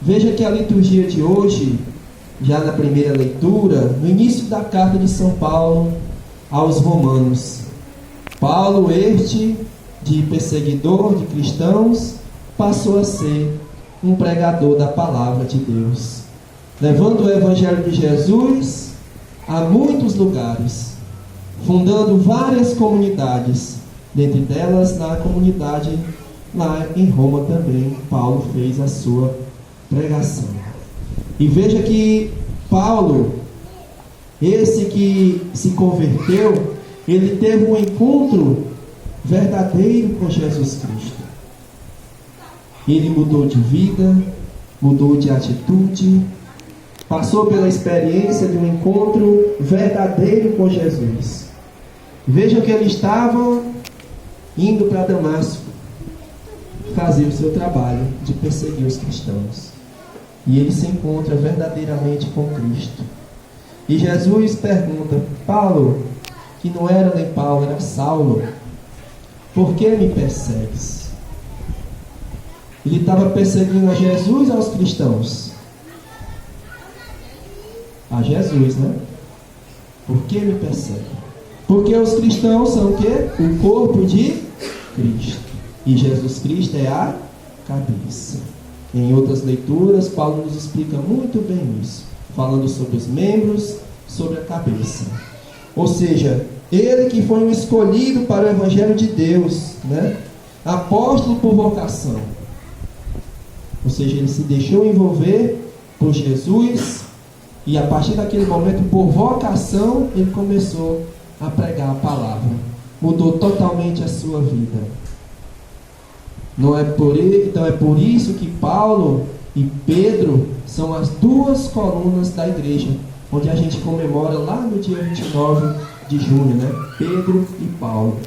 Veja que a liturgia de hoje, já na primeira leitura, no início da carta de São Paulo aos Romanos, Paulo, este de perseguidor de cristãos, passou a ser um pregador da palavra de Deus, levando o Evangelho de Jesus a muitos lugares, fundando várias comunidades, dentre delas na comunidade lá em Roma também, Paulo fez a sua pregação. E veja que Paulo, esse que se converteu, ele teve um encontro verdadeiro com Jesus Cristo. Ele mudou de vida, mudou de atitude, passou pela experiência de um encontro verdadeiro com Jesus. Vejam que ele estava indo para Damasco fazer o seu trabalho de perseguir os cristãos. E ele se encontra verdadeiramente com Cristo. E Jesus pergunta: Paulo, que não era nem Paulo, era Saulo, por que me persegues? Ele estava perseguindo a Jesus ou aos cristãos? A Jesus, né? Por que me persegue? Porque os cristãos são o quê? O corpo de Cristo. E Jesus Cristo é a cabeça. Em outras leituras, Paulo nos explica muito bem isso, falando sobre os membros, sobre a cabeça. Ou seja, ele que foi um escolhido para o Evangelho de Deus, né? Apóstolo por vocação. Ou seja, ele se deixou envolver por Jesus e a partir daquele momento, por vocação, ele começou a pregar a palavra. Mudou totalmente a sua vida. Então é por isso que Paulo e Pedro são as duas colunas da igreja, onde a gente comemora lá no dia 29 de junho, né? Pedro e Paulo.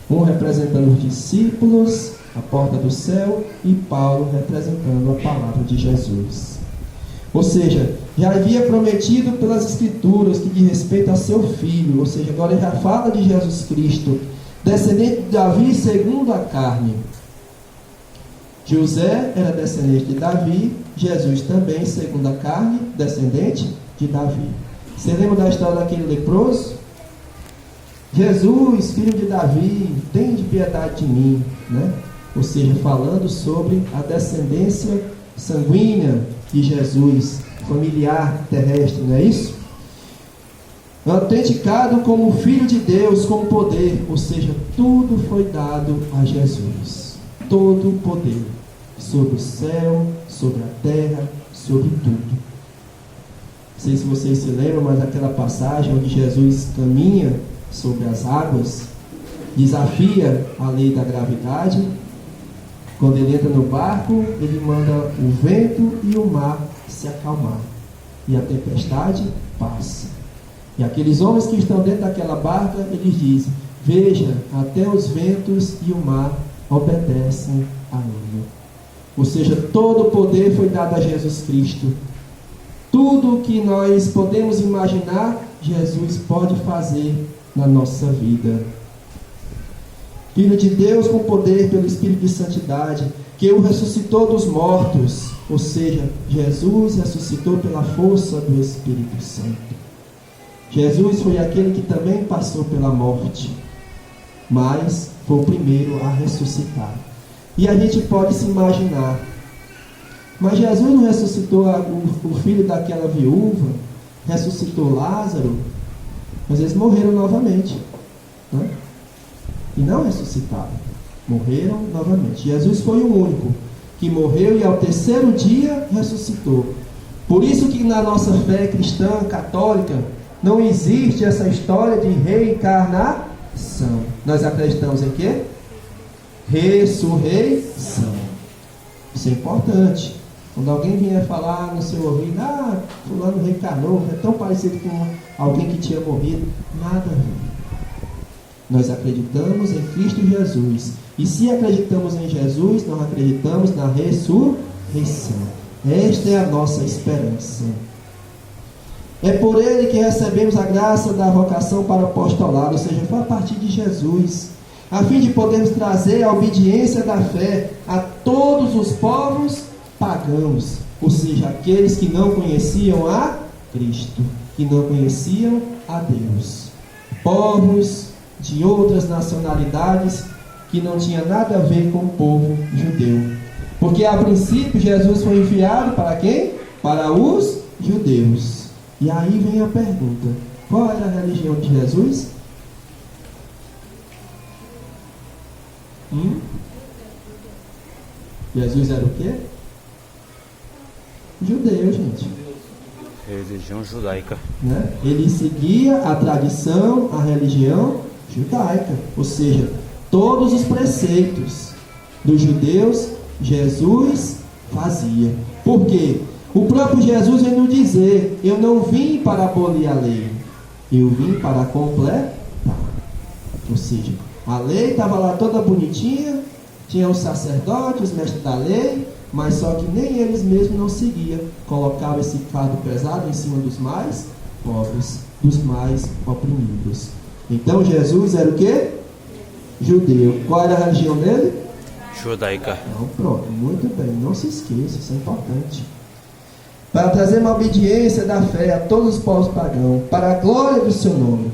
Um representando os discípulos, a porta do céu, e Paulo representando a palavra de Jesus. Ou seja, já havia prometido pelas Escrituras que diz respeito a seu filho, ou seja, agora ele já fala de Jesus Cristo, descendente de Davi segundo a carne. José era descendente de Davi, Jesus também, segundo a carne, descendente de Davi. Você lembra da história daquele leproso? Jesus, filho de Davi, tem de piedade de mim, né? Ou seja, falando sobre a descendência sanguínea de Jesus, familiar terrestre, não é isso? Autenticado como filho de Deus, com poder, ou seja, tudo foi dado a Jesus. Todo o poder, sobre o céu, sobre a terra, sobre tudo. Não sei se vocês se lembram, mas aquela passagem onde Jesus caminha sobre as águas, desafia a lei da gravidade. Quando ele entra no barco, ele manda o vento e o mar se acalmar, e a tempestade passa. E aqueles homens que estão dentro daquela barca, eles dizem: veja, até os ventos e o mar obedecem a ele. Ou seja, todo o poder foi dado a Jesus Cristo. Tudo o que nós podemos imaginar, Jesus pode fazer na nossa vida. Filho de Deus com poder pelo Espírito de Santidade, que o ressuscitou dos mortos. Ou seja, Jesus ressuscitou pela força do Espírito Santo. Jesus foi aquele que também passou pela morte, mas foi o primeiro a ressuscitar. E a gente pode se imaginar, mas Jesus não ressuscitou o filho daquela viúva, ressuscitou Lázaro, mas eles morreram novamente, né? E não ressuscitaram, morreram novamente. Jesus foi o único que morreu e ao terceiro dia ressuscitou. Por isso que na nossa fé cristã, católica, não existe essa história de reencarnação. Nós acreditamos em quê? Ressurreição. Isso é importante. Quando alguém vier falar no seu ouvido: fulano reencarnou, é tão parecido com alguém que tinha morrido. Nada a ver. Nós acreditamos em Cristo Jesus. E se acreditamos em Jesus, nós acreditamos na ressurreição. Esta é a nossa esperança. É por Ele que recebemos a graça da vocação para o apostolado, ou seja, foi a partir de Jesus, a fim de podermos trazer a obediência da fé a todos os povos pagãos, ou seja, aqueles que não conheciam a Cristo, que não conheciam a Deus. Povos de outras nacionalidades que não tinha nada a ver com o povo judeu. Porque a princípio Jesus foi enviado para quem? Para os judeus. E aí vem a pergunta: qual era a religião de Jesus? Jesus era o quê? Judeu, gente. Religião judaica. Né? Ele seguia a tradição, a religião judaica. Ou seja, todos os preceitos dos judeus, Jesus fazia. Por quê? O próprio Jesus vem nos dizer: eu não vim para abolir a lei, eu vim para completar. Ou seja, a lei estava lá toda bonitinha, tinha os sacerdotes, os mestres da lei, mas só que nem eles mesmos não seguiam. Colocavam esse fardo pesado em cima dos mais pobres, dos mais oprimidos. Então Jesus era o quê? Judeu. Qual era a religião dele? Judaica. Então pronto, muito bem, não se esqueça, isso é importante. Para trazer uma obediência da fé a todos os povos pagãos, para a glória do seu nome.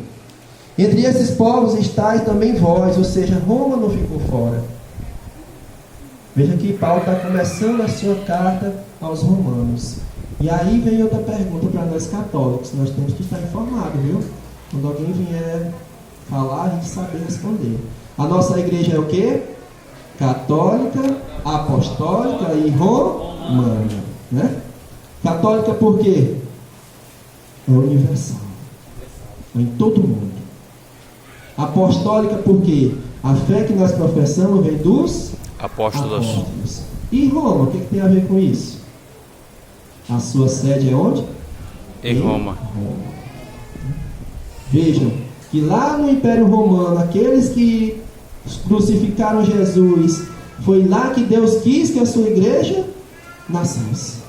Entre esses povos estáis também vós, ou seja, Roma não ficou fora. Veja que Paulo está começando a sua carta aos romanos. E aí vem outra pergunta para nós católicos. Nós temos que estar informados, viu? Quando alguém vier falar, a gente saber responder. A nossa igreja é o quê? Católica, apostólica e romana, né? Católica por quê? É universal. É em todo mundo. Apostólica por quê? A fé que nós professamos vem dos apóstolos. E Roma, o que tem a ver com isso? A sua sede é onde? Em Roma. Vejam que lá no Império Romano, aqueles que crucificaram Jesus, foi lá que Deus quis que a sua igreja nascesse.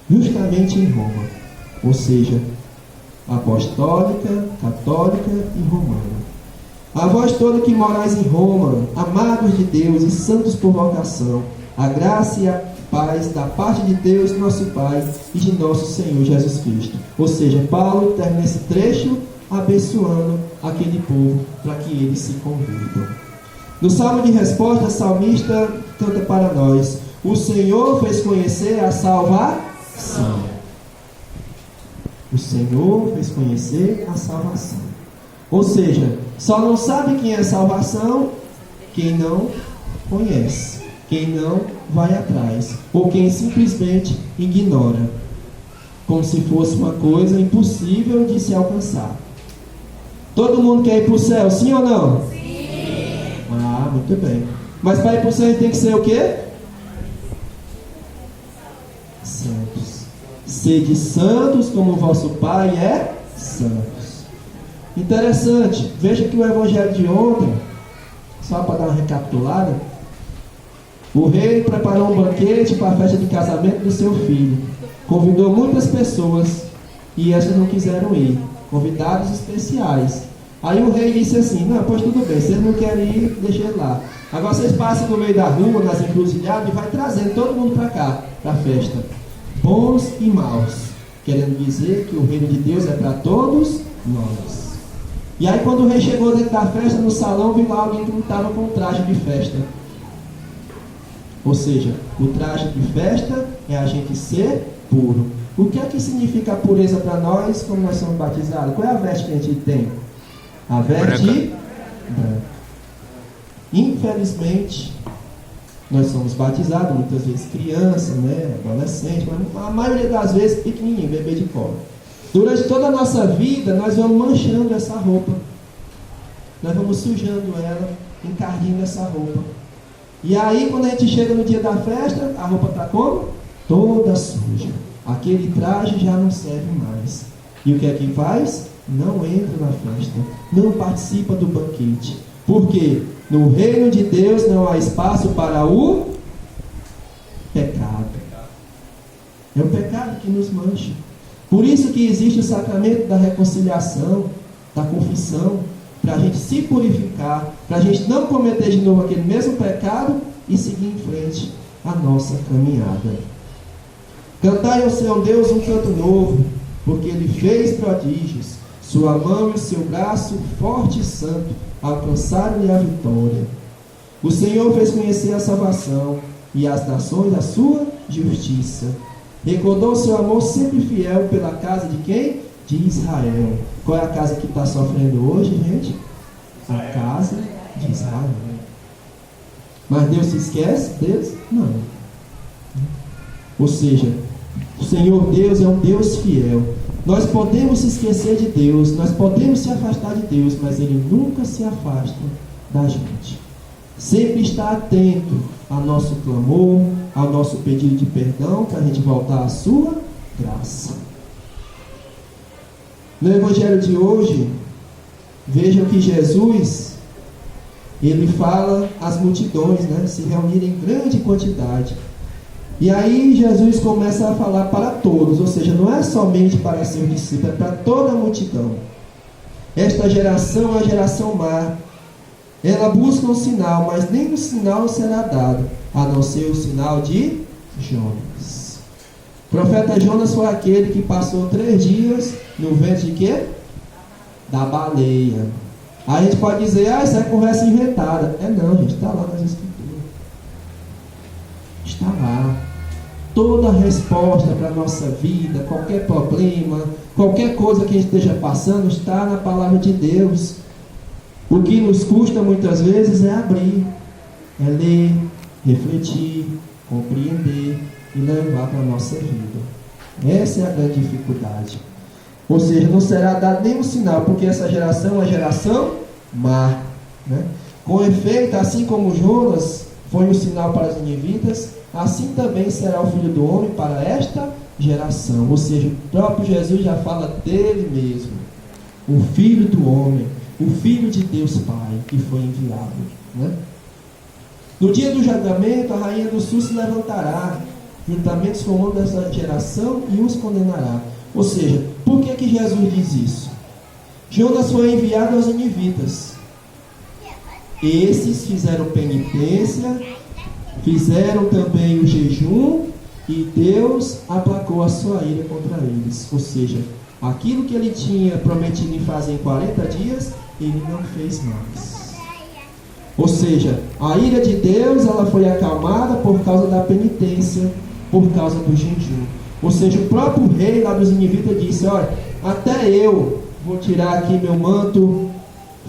Justamente em Roma. Ou seja, apostólica, católica e romana. A vós todos que morais em Roma, amados de Deus e santos por vocação, a graça e a paz da parte de Deus, nosso Pai, e de nosso Senhor Jesus Cristo. Ou seja, Paulo termina esse trecho abençoando aquele povo para que eles se convertam. No salmo de resposta, o salmista canta para nós: o Senhor fez conhecer a salvação. O Senhor fez conhecer a salvação. Ou seja, só não sabe quem é salvação quem não conhece, quem não vai atrás, ou quem simplesmente ignora, como se fosse uma coisa impossível de se alcançar. Todo mundo quer ir para o céu, sim ou não? Sim. Ah, muito bem. Mas para ir para o céu a gente tem que ser o quê? Santos. Sede santos como o vosso Pai é santo. Interessante, veja que o evangelho de ontem, só para dar uma recapitulada, o rei preparou um banquete para a festa de casamento do seu filho, convidou muitas pessoas e essas não quiseram ir, convidados especiais. Aí o rei disse assim: não, pois tudo bem, vocês não querem ir, deixa ele lá. Agora vocês passam no meio da rua, nas encruzilhadas, e vai trazendo todo mundo para cá, para a festa, bons e maus, querendo dizer que o reino de Deus é para todos nós. E aí quando o rei chegou dentro da festa, no salão, viu lá alguém que não estava com traje de festa. Ou seja, o traje de festa é a gente ser puro. O que é que significa a pureza para nós quando nós somos batizados? Qual é a veste que a gente tem? A veste branca. Infelizmente, nós somos batizados, muitas vezes criança, né, adolescente, mas a maioria das vezes pequenininho, bebê de colo. Durante toda a nossa vida, nós vamos manchando essa roupa. Nós vamos sujando ela, encardindo essa roupa. E aí, quando a gente chega no dia da festa, a roupa está como? Toda suja. Aquele traje já não serve mais. E o que é que faz? Não entra na festa. Não participa do banquete. Por quê? No reino de Deus não há espaço para o pecado. É o pecado que nos mancha. Por isso que existe o sacramento da reconciliação, da confissão, para a gente se purificar, para a gente não cometer de novo aquele mesmo pecado e seguir em frente. a nossa caminhada. Cantai ao Senhor Deus um canto novo, porque Ele fez prodígios. Sua mão e o seu braço forte e santo alcançaram-lhe a vitória. O Senhor fez conhecer a salvação e as nações a sua justiça. Recordou seu amor sempre fiel pela casa de quem? De Israel. Qual é a casa que está sofrendo hoje, gente? A casa de Israel. Mas Deus se esquece deles? Não. Ou seja, o Senhor Deus é um Deus fiel. Nós podemos se esquecer de Deus, nós podemos se afastar de Deus, mas Ele nunca se afasta da gente. Sempre está atento ao nosso clamor, ao nosso pedido de perdão, para a gente voltar à sua graça. No Evangelho de hoje, vejam que Jesus, Ele fala às multidões, né, se reunirem em grande quantidade. E aí Jesus começa a falar para todos, ou seja, não é somente para seus discípulos, é para toda a multidão. Esta geração é a geração má. Ela busca um sinal, mas nenhum sinal será dado, a não ser o sinal de Jonas. O profeta Jonas foi aquele que passou 3 dias no ventre de quê? Da baleia. Aí a gente pode dizer, isso é conversa inventada. Não, gente, está lá nas Escrituras. Está lá. Toda resposta para a nossa vida, qualquer problema, qualquer coisa que a gente esteja passando, está na palavra de Deus. O que nos custa muitas vezes é abrir, é ler, refletir, compreender e levar para a nossa vida. Essa é a grande dificuldade. Ou seja, não será dado nenhum sinal, porque essa geração é uma geração má, né? Com efeito, assim como Jonas foi um sinal para os ninivitas, assim também será o Filho do Homem para esta geração. Ou seja, o próprio Jesus já fala dele mesmo. O Filho do Homem, o Filho de Deus Pai, que foi enviado, né? No dia do julgamento, a rainha do sul se levantará, juntamente com o homem dessa geração, e os condenará. Ou seja, por que Jesus diz isso? Jonas foi enviado aos ninivitas. Esses fizeram penitência, fizeram também o jejum, e Deus aplacou a sua ira contra eles. Ou seja, aquilo que ele tinha prometido em fazer em 40 dias, ele não fez mais. Ou seja, a ira de Deus, ela foi acalmada por causa da penitência, por causa do jejum. Ou seja, o próprio rei lá dos ninivitas disse, olha, até eu vou tirar aqui meu manto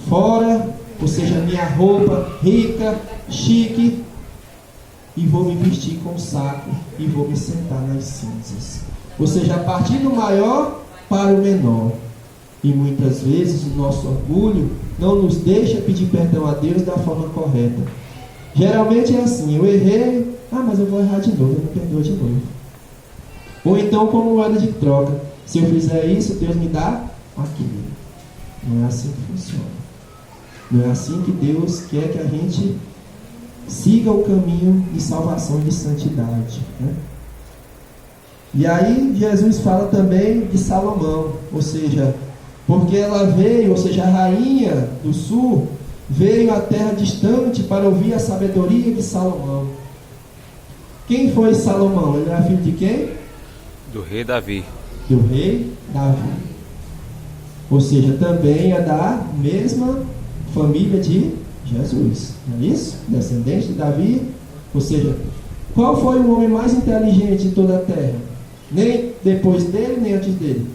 fora, ou seja, minha roupa rica, chique, e vou me vestir com saco e vou me sentar nas cinzas. Ou seja, a partir do maior para o menor. E muitas vezes o nosso orgulho não nos deixa pedir perdão a Deus da forma correta. Geralmente é assim, eu errei, mas eu vou errar de novo, eu me perdoo de novo. Ou então como moeda de troca, se eu fizer isso, Deus me dá aquilo. Não é assim que funciona. Não é assim que Deus quer que a gente siga o caminho de salvação e de santidade, né? E aí Jesus fala também de Salomão, ou seja, porque ela veio, ou seja, a rainha do sul veio à terra distante para ouvir a sabedoria de Salomão. Quem foi Salomão? Ele era filho de quem? Do rei Davi. Do rei Davi. Ou seja, também é da mesma família de Jesus, não é isso? Descendente de Davi. Ou seja, qual foi o homem mais inteligente de toda a terra? Nem depois dele, nem antes dele.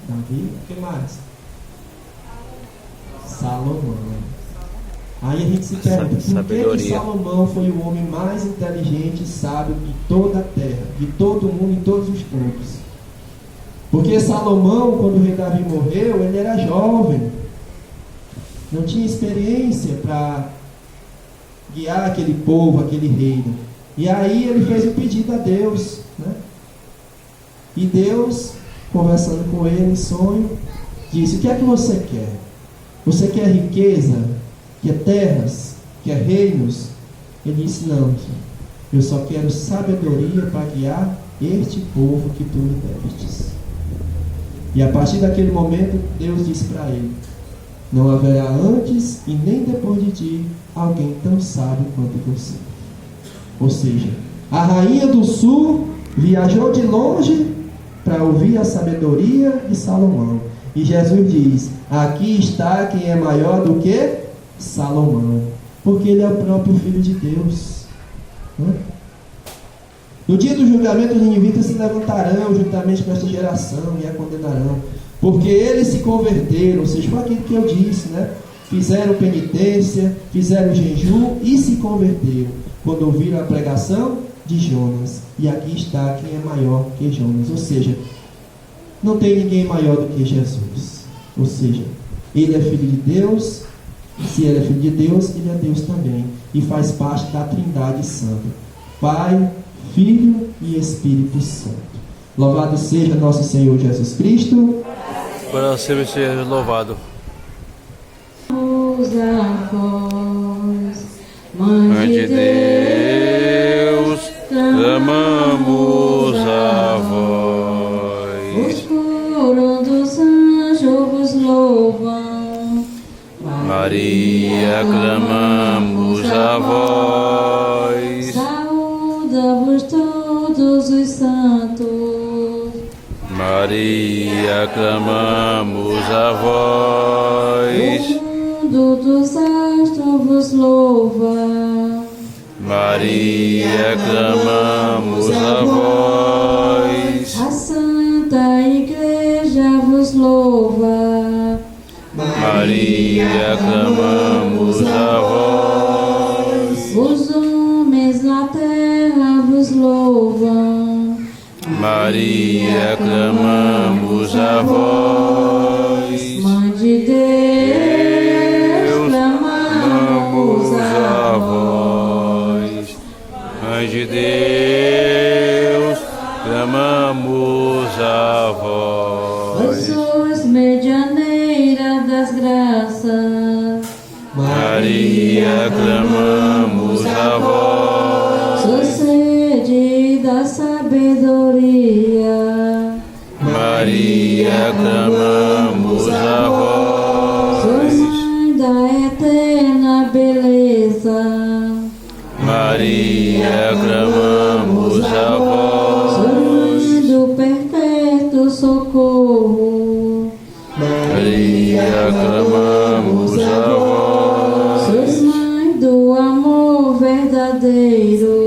Davi, o que mais? Salomão. Aí a gente se pergunta, por que Salomão foi o homem mais inteligente e sábio de toda a terra, de todo o mundo, em todos os tempos? Porque Salomão, quando o rei Davi morreu, ele era jovem, não tinha experiência para guiar aquele povo, aquele reino. E aí ele fez um pedido a Deus, né? E Deus, conversando com ele em sonho, disse, o que é que você quer? Você quer riqueza? Quer terras? Quer reinos? Ele disse, não, eu só quero sabedoria para guiar este povo que tu me destes. E a partir daquele momento, Deus disse para ele, Não haverá antes e nem depois de ti alguém tão sábio quanto você. Ou seja, a rainha do sul viajou de longe para ouvir a sabedoria de Salomão. E Jesus diz: aqui está quem é maior do que Salomão, porque ele é o próprio Filho de Deus. No dia do julgamento, os ninivitas se levantarão juntamente com esta geração e a condenarão, porque eles se converteram, ou seja, foi aquilo que eu disse, fizeram penitência, fizeram jejum e se converteram quando ouviram a pregação de Jonas. E aqui está quem é maior que Jonas, ou seja, não tem ninguém maior do que Jesus. Ou seja, ele é Filho de Deus. Se ele é Filho de Deus, ele é Deus também, e faz parte da Trindade Santa, Pai, Filho e Espírito Santo. Louvado seja nosso Senhor Jesus Cristo. Para sempre seja louvado. Mãe de Deus, clamamos a vós. Os coros dos anjos vos louvam. Maria, clamamos a vós. Saúda-vos todos os santos. Maria, clamamos a vós. O mundo dos astros vos louva. Maria, clamamos a vós. A Santa Igreja vos louva. Maria, clamamos a vós. Os homens na terra vos louvam. Maria, clamamos a vós. Mãe de Deus, clamamos a vós. Mãe de Deus, clamamos a vós vós. sois medianeira das graças. Maria, clamamos a vós. Sois sede da sabedoria. Maria, clamamos a Sois vós. mãe da eterna beleza. Maria, clamamos a Sois vós. mãe do perpétuo socorro. Maria, clamamos a vós. Sois mãe do amor verdadeiro.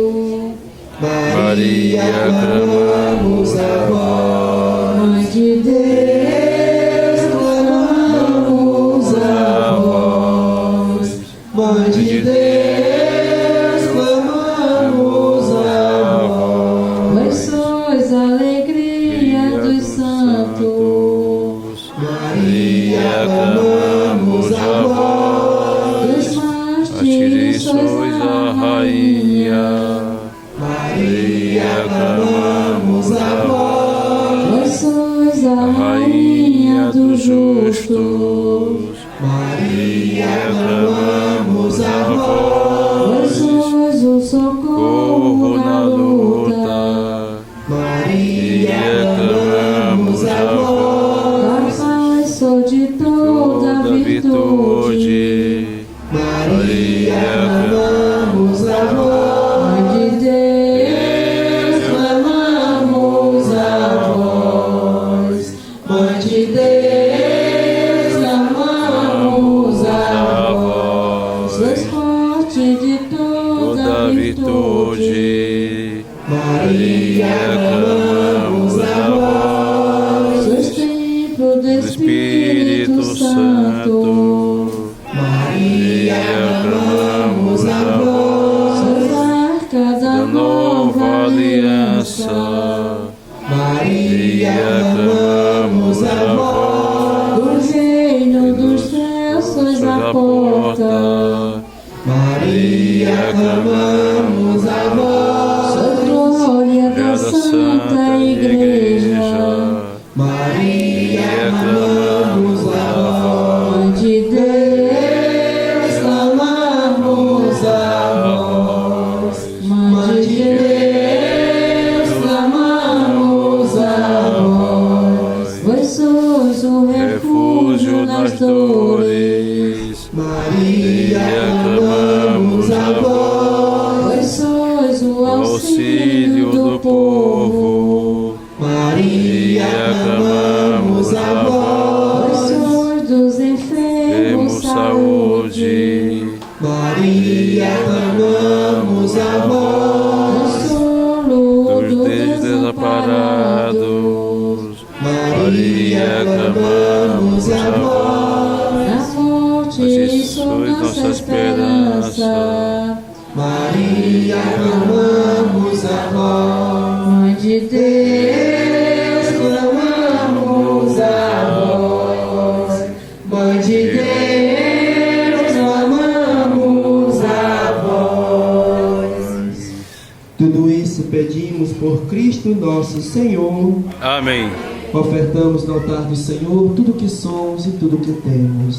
Maria, clamamos a vós. Mãe de Deus, clamamos a vós. Mãe de Deus, clamamos a vós. Vós sois a alegria dos santos. Maria, clamamos a vós. Dos mártires sois a rainha. Maria, clamamos a vós. Vós sois a rainha dos justos. Maria, clamamos a Vós vós. sois o socorro na luta. Maria, clamamos a vós. Capaz sou de toda virtude. Maria, clamamos a vós. Mãe de Deus, clamamos a vós. Mãe de Deus, clamamos a vós. Sois forte de toda virtude. Maria, clamamos a vós. Sois templo do Espírito Santo. Maria, clamamos a vós. Sois arca da Nova aliança. Maria, clamamos a vós. do reino dos céus sois a porta. Maria, clamamos a vós. Sois glória da Santa Igreja. Maria, clamamos a vós. Mãe de Deus, clamamos a vós. Mãe de Deus, clamamos a vós. auxílio do povo. Maria, clamamos a vós. Senhor dos enfermos, saúde. Maria, clamamos a vós. Consolo Dos desamparados. Maria, clamamos a vós. Na morte sois nossa esperança. Maria, clamamos a vós. Mãe de Deus, Clamamos a vós. Mãe de Deus, clamamos a vós. Tudo isso pedimos por Cristo nosso Senhor. Amém. Ofertamos no altar do Senhor tudo que somos e tudo que temos.